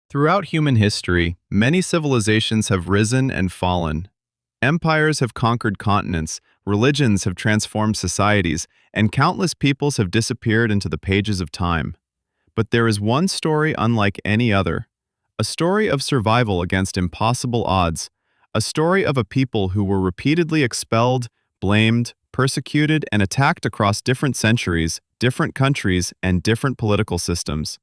Throughout human history, many civilizations have risen and fallen. Empires have conquered continents, religions have transformed societies, and countless peoples have disappeared into the pages of time. But there is one story unlike any other, a story of survival against impossible odds, a story of a people who were repeatedly expelled, blamed, persecuted, and attacked across different centuries, different countries, and different political systems.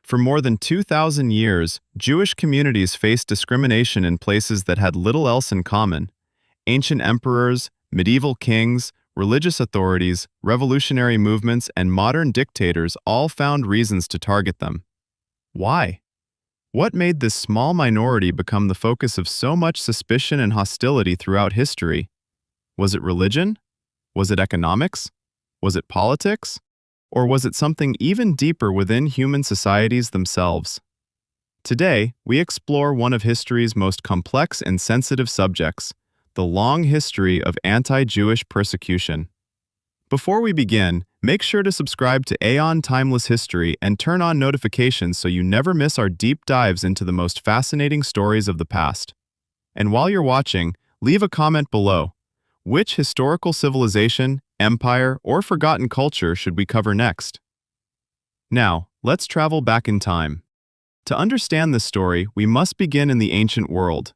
For more than 2,000 years, Jewish communities faced discrimination in places that had little else in common. Ancient emperors, medieval kings, religious authorities, revolutionary movements, and modern dictators all found reasons to target them. Why? What made this small minority become the focus of so much suspicion and hostility throughout history? Was it religion? Was it economics? Was it politics? Or was it something even deeper within human societies themselves? Today, we explore one of history's most complex and sensitive subjects, the long history of anti-Jewish persecution. Before we begin, make sure to subscribe to Aeon Timeless History and turn on notifications so you never miss our deep dives into the most fascinating stories of the past. And while you're watching, leave a comment below. Which historical civilization, empire, or forgotten culture should we cover next? Now, let's travel back in time. To understand this story, we must begin in the ancient world.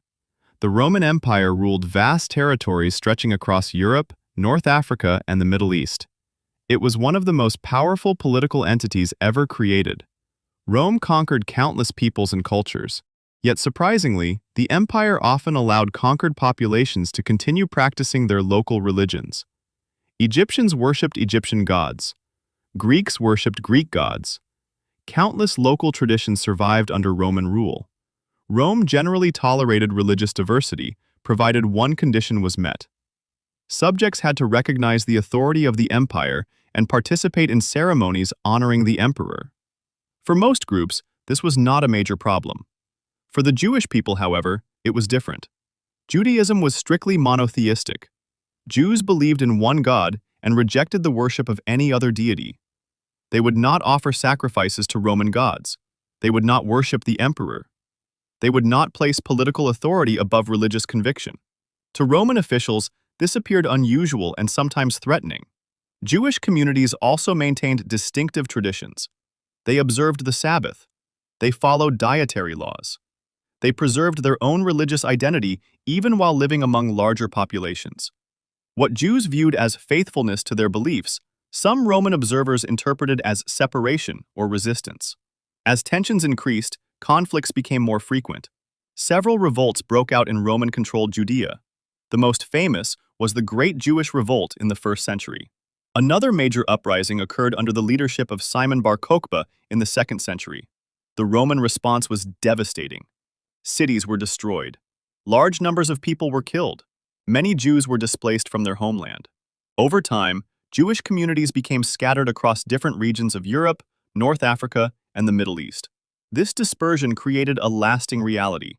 The Roman Empire ruled vast territories stretching across Europe, North Africa, and the Middle East. It was one of the most powerful political entities ever created. Rome conquered countless peoples and cultures. Yet surprisingly, the empire often allowed conquered populations to continue practicing their local religions. Egyptians worshipped Egyptian gods. Greeks worshipped Greek gods. Countless local traditions survived under Roman rule. Rome generally tolerated religious diversity, provided one condition was met. Subjects had to recognize the authority of the empire and participate in ceremonies honoring the emperor. For most groups, this was not a major problem. For the Jewish people, however, it was different. Judaism was strictly monotheistic. Jews believed in one God and rejected the worship of any other deity. They would not offer sacrifices to Roman gods. They would not worship the emperor. They would not place political authority above religious conviction. To Roman officials, this appeared unusual and sometimes threatening. Jewish communities also maintained distinctive traditions. They observed the Sabbath. They followed dietary laws. They preserved their own religious identity even while living among larger populations. What Jews viewed as faithfulness to their beliefs, some Roman observers interpreted as separation or resistance. As tensions increased, conflicts became more frequent. Several revolts broke out in Roman-controlled Judea. The most famous was the Great Jewish Revolt in the 1st century. Another major uprising occurred under the leadership of Simon Bar Kokhba in the 2nd century. The Roman response was devastating. Cities were destroyed. Large numbers of people were killed. Many Jews were displaced from their homeland. Over time, Jewish communities became scattered across different regions of Europe, North Africa, and the Middle East. This dispersion created a lasting reality.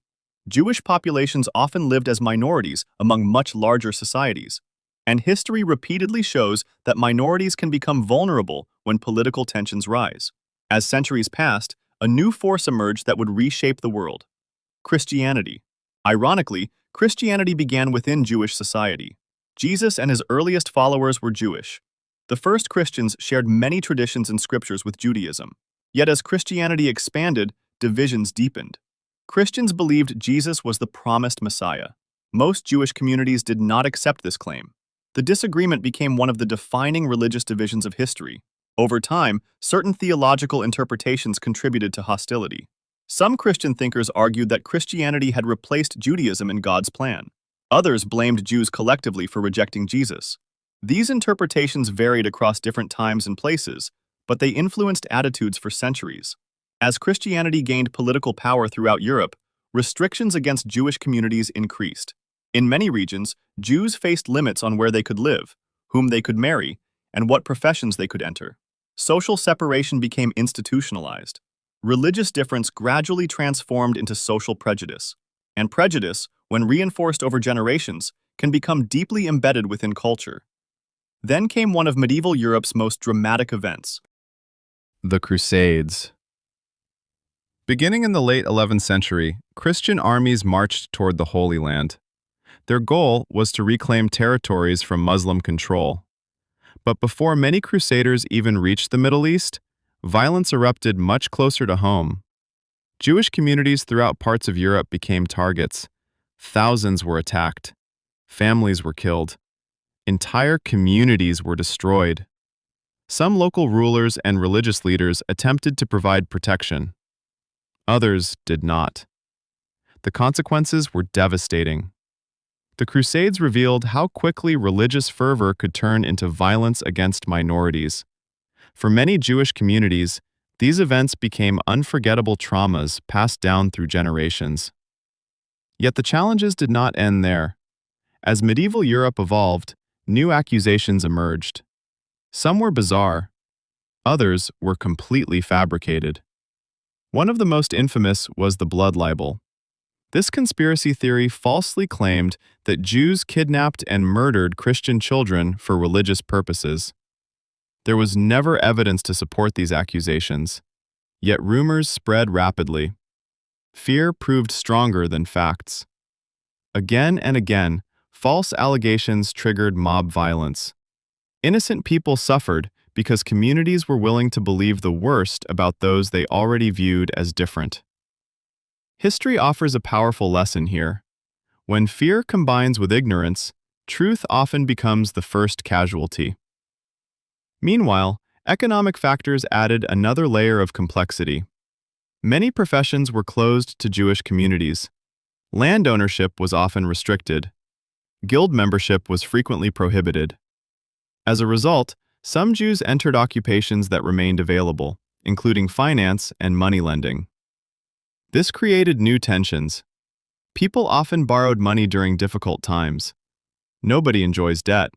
Jewish populations often lived as minorities among much larger societies, and history repeatedly shows that minorities can become vulnerable when political tensions rise. As centuries passed, a new force emerged that would reshape the world: Christianity. Ironically, Christianity began within Jewish society. Jesus and his earliest followers were Jewish. The first Christians shared many traditions and scriptures with Judaism. Yet as Christianity expanded, divisions deepened. Christians believed Jesus was the promised Messiah. Most Jewish communities did not accept this claim. The disagreement became one of the defining religious divisions of history. Over time, certain theological interpretations contributed to hostility. Some Christian thinkers argued that Christianity had replaced Judaism in God's plan. Others blamed Jews collectively for rejecting Jesus. These interpretations varied across different times and places, but they influenced attitudes for centuries. As Christianity gained political power throughout Europe, restrictions against Jewish communities increased. In many regions, Jews faced limits on where they could live, whom they could marry, and what professions they could enter. Social separation became institutionalized. Religious difference gradually transformed into social prejudice. And prejudice, when reinforced over generations, can become deeply embedded within culture. Then came one of medieval Europe's most dramatic events: The Crusades. Beginning in the late 11th century, Christian armies marched toward the Holy Land. Their goal was to reclaim territories from Muslim control. But before many crusaders even reached the Middle East, violence erupted much closer to home. Jewish communities throughout parts of Europe became targets. Thousands were attacked. Families were killed. Entire communities were destroyed. Some local rulers and religious leaders attempted to provide protection. Others did not. The consequences were devastating. The Crusades revealed how quickly religious fervor could turn into violence against minorities. For many Jewish communities, these events became unforgettable traumas passed down through generations. Yet the challenges did not end there. As medieval Europe evolved, new accusations emerged. Some were bizarre. Others were completely fabricated. One of the most infamous was the blood libel. This conspiracy theory falsely claimed that Jews kidnapped and murdered Christian children for religious purposes. There was never evidence to support these accusations, yet rumors spread rapidly. Fear proved stronger than facts. Again and again, false allegations triggered mob violence. Innocent people suffered because communities were willing to believe the worst about those they already viewed as different. History offers a powerful lesson here. When fear combines with ignorance, truth often becomes the first casualty. Meanwhile, economic factors added another layer of complexity. Many professions were closed to Jewish communities. Land ownership was often restricted. Guild membership was frequently prohibited. As a result, some Jews entered occupations that remained available, including finance and money lending. This created new tensions. People often borrowed money during difficult times. Nobody enjoys debt.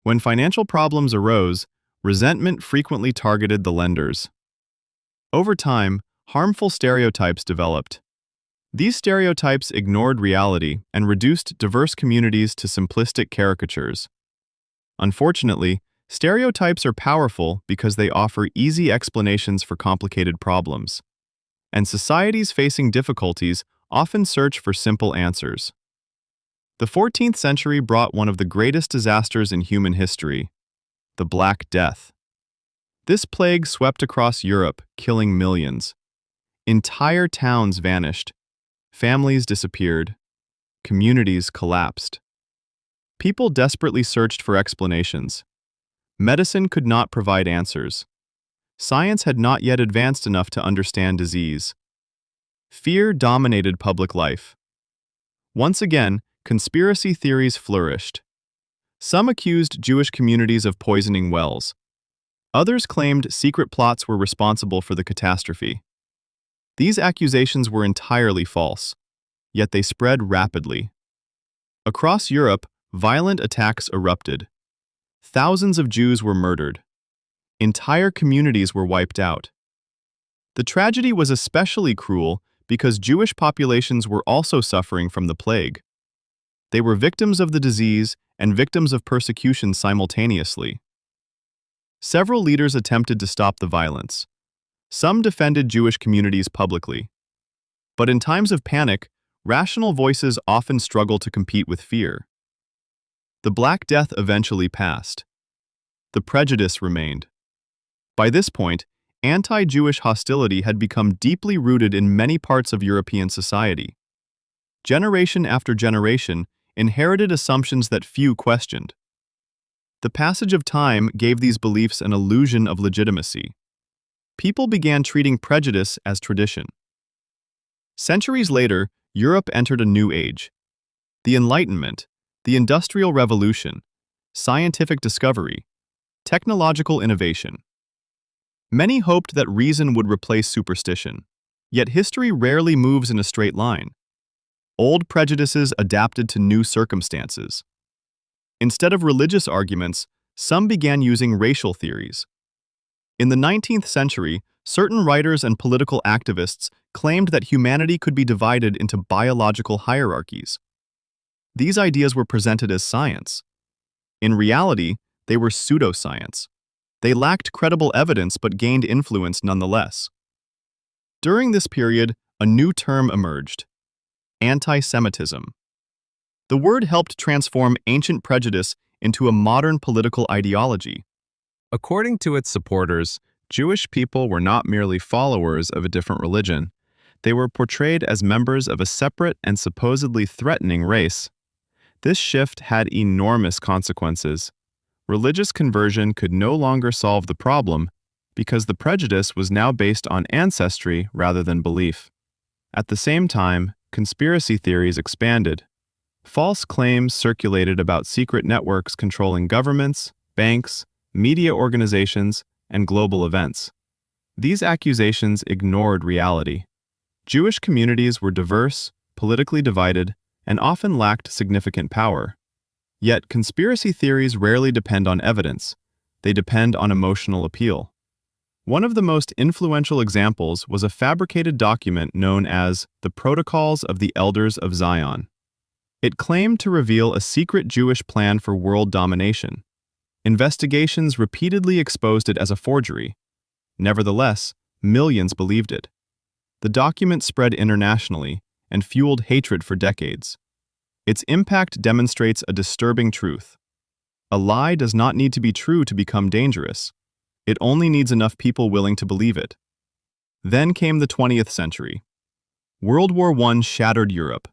When financial problems arose, resentment frequently targeted the lenders. Over time, harmful stereotypes developed. These stereotypes ignored reality and reduced diverse communities to simplistic caricatures. Unfortunately, stereotypes are powerful because they offer easy explanations for complicated problems. And societies facing difficulties often search for simple answers. The 14th century brought one of the greatest disasters in human history, the Black Death. This plague swept across Europe, killing millions. Entire towns vanished. Families disappeared. Communities collapsed. People desperately searched for explanations. Medicine could not provide answers. Science had not yet advanced enough to understand disease. Fear dominated public life. Once again, conspiracy theories flourished. Some accused Jewish communities of poisoning wells. Others claimed secret plots were responsible for the catastrophe. These accusations were entirely false, yet they spread rapidly. Across Europe, violent attacks erupted. Thousands of Jews were murdered. Entire communities were wiped out. The tragedy was especially cruel because Jewish populations were also suffering from the plague. They were victims of the disease and victims of persecution simultaneously. Several leaders attempted to stop the violence. Some defended Jewish communities publicly. But in times of panic, rational voices often struggle to compete with fear. The Black Death eventually passed. The prejudice remained. By this point, anti-Jewish hostility had become deeply rooted in many parts of European society. Generation after generation inherited assumptions that few questioned. The passage of time gave these beliefs an illusion of legitimacy. People began treating prejudice as tradition. Centuries later, Europe entered a new age. The Enlightenment, the Industrial Revolution, scientific discovery, technological innovation. Many hoped that reason would replace superstition, yet history rarely moves in a straight line. Old prejudices adapted to new circumstances. Instead of religious arguments, some began using racial theories. In the 19th century, certain writers and political activists claimed that humanity could be divided into biological hierarchies. These ideas were presented as science. In reality, they were pseudoscience. They lacked credible evidence but gained influence nonetheless. During this period, a new term emerged: anti-Semitism. The word helped transform ancient prejudice into a modern political ideology. According to its supporters, Jewish people were not merely followers of a different religion. They were portrayed as members of a separate and supposedly threatening race. This shift had enormous consequences. Religious conversion could no longer solve the problem because the prejudice was now based on ancestry rather than belief. At the same time, conspiracy theories expanded. False claims circulated about secret networks controlling governments, banks, media organizations, and global events. These accusations ignored reality. Jewish communities were diverse, politically divided, and often lacked significant power. Yet conspiracy theories rarely depend on evidence. They depend on emotional appeal. One of the most influential examples was a fabricated document known as the Protocols of the Elders of Zion. It claimed to reveal a secret Jewish plan for world domination. Investigations repeatedly exposed it as a forgery. Nevertheless, millions believed it. The document spread internationally and fueled hatred for decades. Its impact demonstrates a disturbing truth. A lie does not need to be true to become dangerous. It only needs enough people willing to believe it. Then came the 20th century. World War I shattered Europe.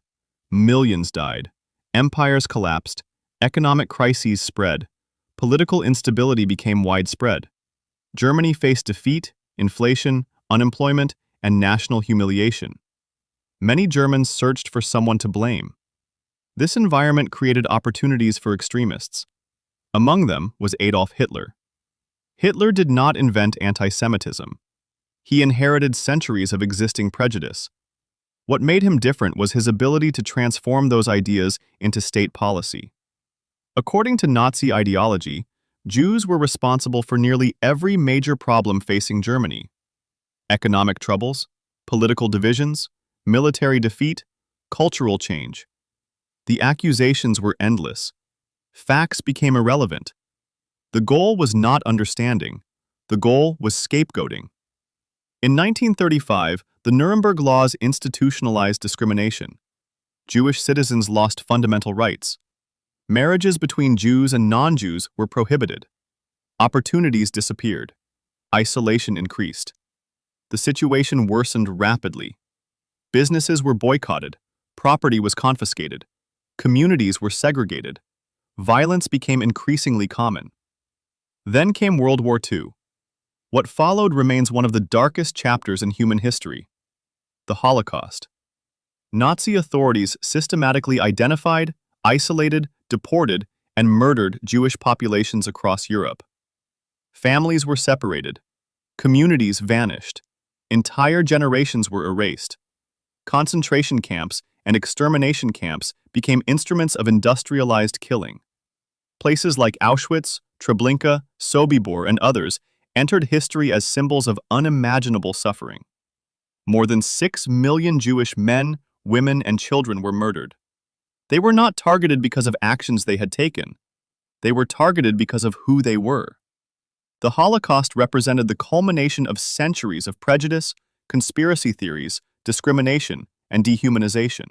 Millions died. Empires collapsed. Economic crises spread. Political instability became widespread. Germany faced defeat, inflation, unemployment, and national humiliation. Many Germans searched for someone to blame. This environment created opportunities for extremists. Among them was Adolf Hitler. Hitler did not invent anti-Semitism. He inherited centuries of existing prejudice. What made him different was his ability to transform those ideas into state policy. According to Nazi ideology, Jews were responsible for nearly every major problem facing Germany: economic troubles, political divisions, military defeat, cultural change. The accusations were endless. Facts became irrelevant. The goal was not understanding. The goal was scapegoating. In 1935, the Nuremberg Laws institutionalized discrimination. Jewish citizens lost fundamental rights. Marriages between Jews and non-Jews were prohibited. Opportunities disappeared. Isolation increased. The situation worsened rapidly. Businesses were boycotted. Property was confiscated. Communities were segregated. Violence became increasingly common. Then came World War II. What followed remains one of the darkest chapters in human history: the Holocaust. Nazi authorities systematically identified, isolated, deported, and murdered Jewish populations across Europe. Families were separated. Communities vanished. Entire generations were erased. Concentration camps and extermination camps became instruments of industrialized killing. Places like Auschwitz, Treblinka, Sobibor, and others entered history as symbols of unimaginable suffering. More than 6 million Jewish men, women, and children were murdered. They were not targeted because of actions they had taken. They were targeted because of who they were. The Holocaust represented the culmination of centuries of prejudice, conspiracy theories, discrimination, and dehumanization.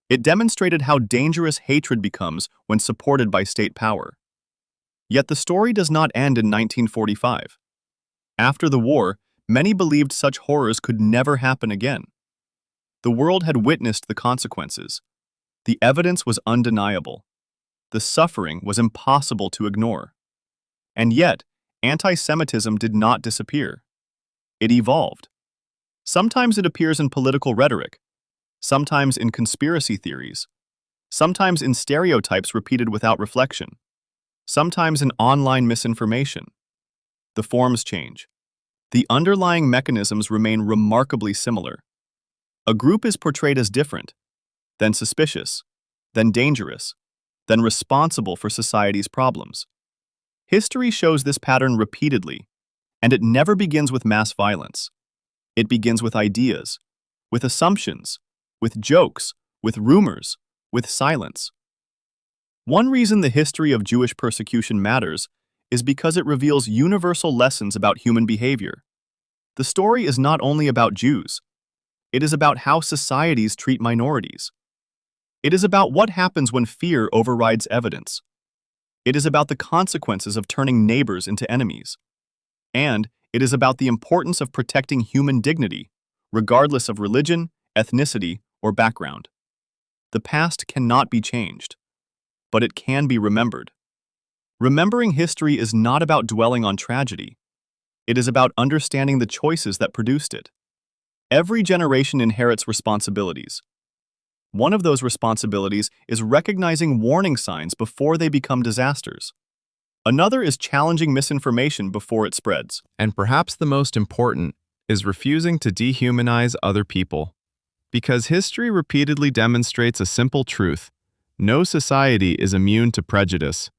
It demonstrated how dangerous hatred becomes when supported by state power. Yet the story does not end in 1945. After the war, many believed such horrors could never happen again. The world had witnessed the consequences. The evidence was undeniable. The suffering was impossible to ignore. And yet, anti-Semitism did not disappear. It evolved. Sometimes it appears in political rhetoric, sometimes in conspiracy theories, sometimes in stereotypes repeated without reflection, sometimes in online misinformation. The forms change. The underlying mechanisms remain remarkably similar. A group is portrayed as different, then suspicious, then dangerous, then responsible for society's problems. History shows this pattern repeatedly, and it never begins with mass violence. It begins with ideas, with assumptions, with jokes, with rumors, with silence. One reason the history of Jewish persecution matters is because it reveals universal lessons about human behavior. The story is not only about Jews. It is about how societies treat minorities. It is about what happens when fear overrides evidence. It is about the consequences of turning neighbors into enemies. And it is about the importance of protecting human dignity, regardless of religion, ethnicity, or background. The past cannot be changed, but it can be remembered. Remembering history is not about dwelling on tragedy. It is about understanding the choices that produced it. Every generation inherits responsibilities. One of those responsibilities is recognizing warning signs before they become disasters. Another is challenging misinformation before it spreads. And perhaps the most important is refusing to dehumanize other people. Because history repeatedly demonstrates a simple truth: no society is immune to prejudice.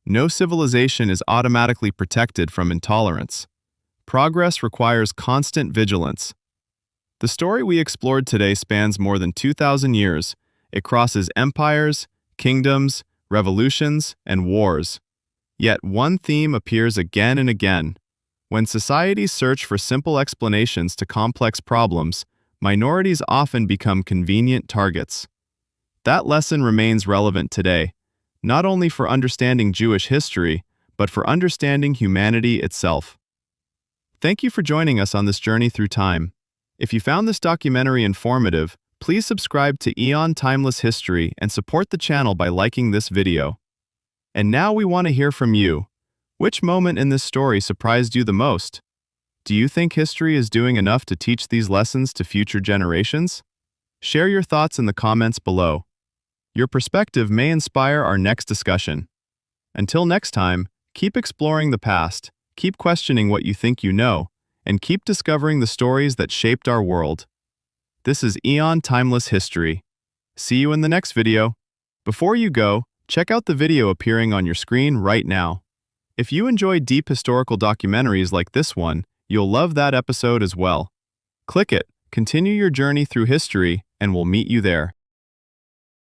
No civilization is automatically protected from intolerance. Progress requires constant vigilance. The story we explored today spans more than 2,000 years. It crosses empires, kingdoms, revolutions, and wars. Yet one theme appears again and again. When societies search for simple explanations to complex problems, minorities often become convenient targets. That lesson remains relevant today, not only for understanding Jewish history, but for understanding humanity itself. Thank you for joining us on this journey through time. If you found this documentary informative, please subscribe to Eon Timeless History and support the channel by liking this video. And now we want to hear from you. Which moment in this story surprised you the most? Do you think history is doing enough to teach these lessons to future generations? Share your thoughts in the comments below. Your perspective may inspire our next discussion. Until next time, keep exploring the past, keep questioning what you think you know, and keep discovering the stories that shaped our world. This is Eon Timeless History. See you in the next video. Before you go, check out the video appearing on your screen right now. If you enjoy deep historical documentaries like this one, you'll love that episode as well. Click it, continue your journey through history, and we'll meet you there.